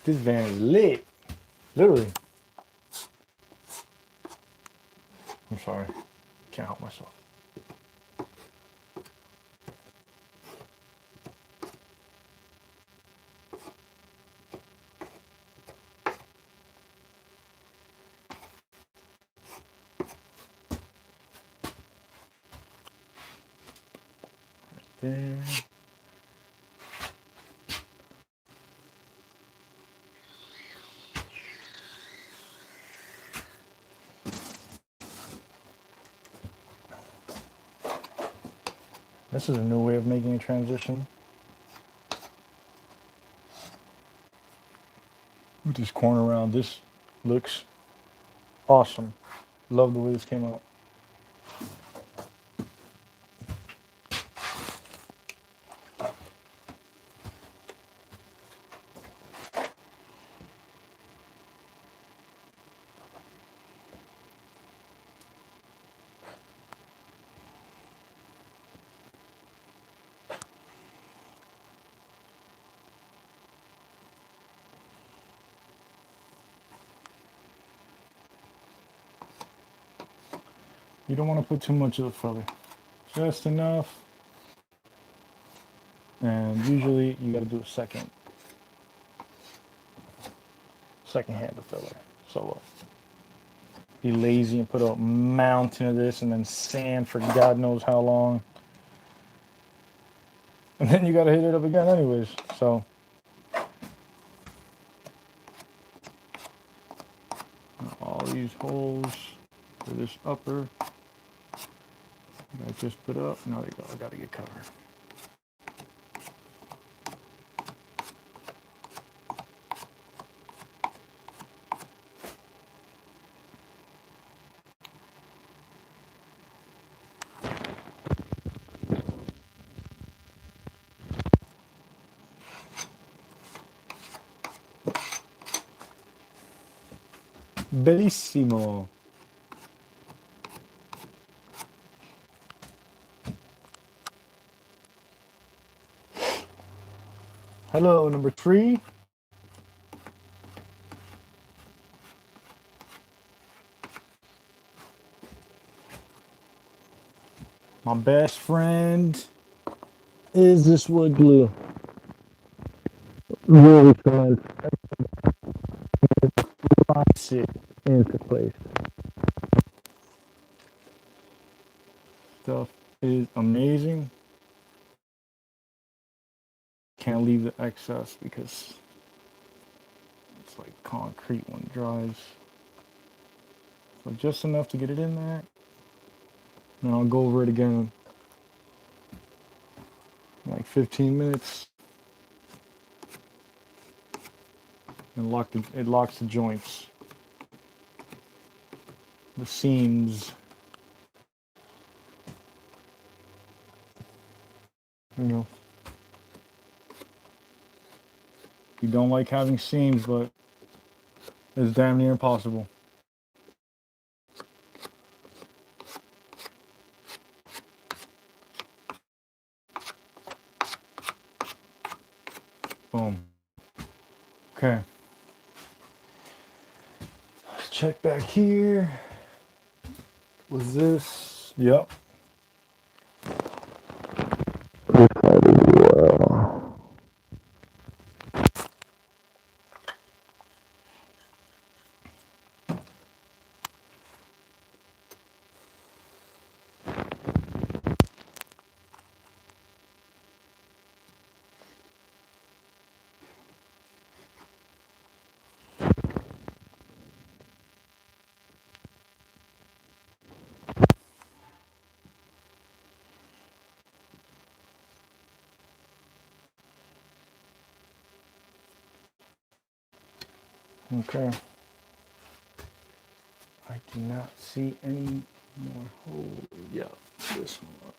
This van is lit. Literally. I'm sorry. Can't help myself. There. This is a new way of making a transition. With this corner around, this looks awesome. Love the way this came out. You don't want to put too much of the filler. Just enough. And usually you got to do a second hand of filler. So be lazy and put a mountain of this and then sand for God knows how long. And then you got to hit it up again anyways. So all these holes for this upper I just put up. Now they go. I got to get covered. Bellissimo. Hello, number 3. My best friend is this wood glue. Really trying to box it into place. Stuff is amazing. Can't leave the excess because it's like concrete when it dries. So just enough to get it in there. And I'll go over it again in like 15 minutes. And it locks the joints. The seams. You know. You don't like having seams, but it's damn near impossible. Boom. Okay. Let's check back here. Was this? Yep. Okay. I do not see any more holes. Yeah, this one.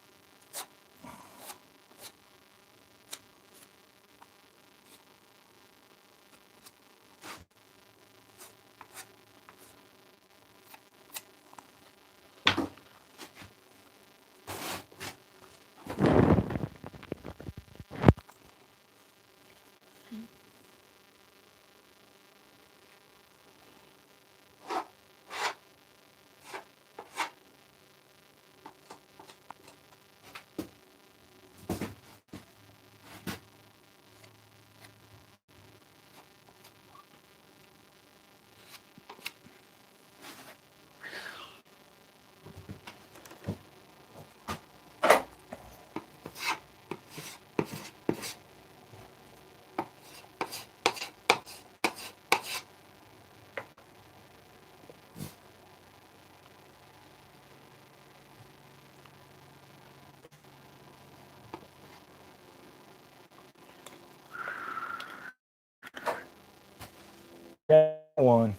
That one.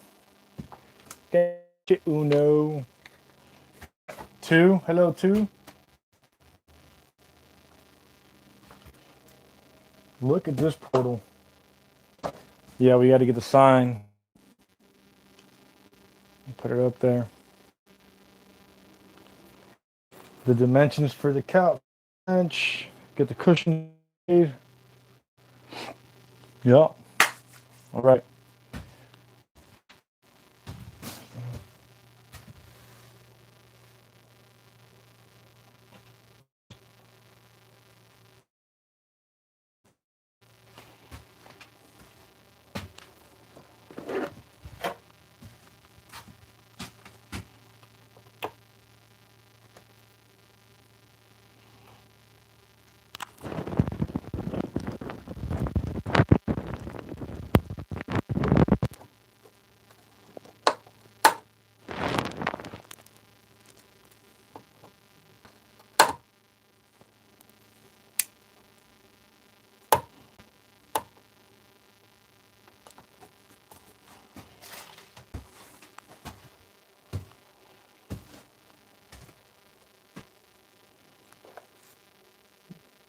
Uno. 2. Hello, 2. Look at this portal. Yeah, we got to get the sign. Put it up there. The dimensions for the couch bench. Get the cushion. Yep. All right.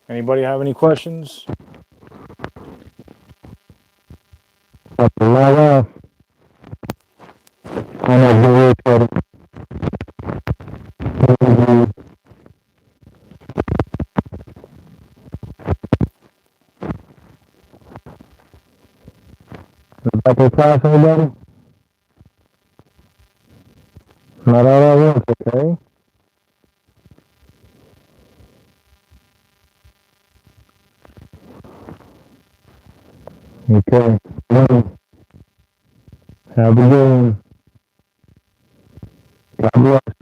Anybody have any questions? not very excited. About to class, anybody? Not all at once, okay? Okay. Have a good one. God bless.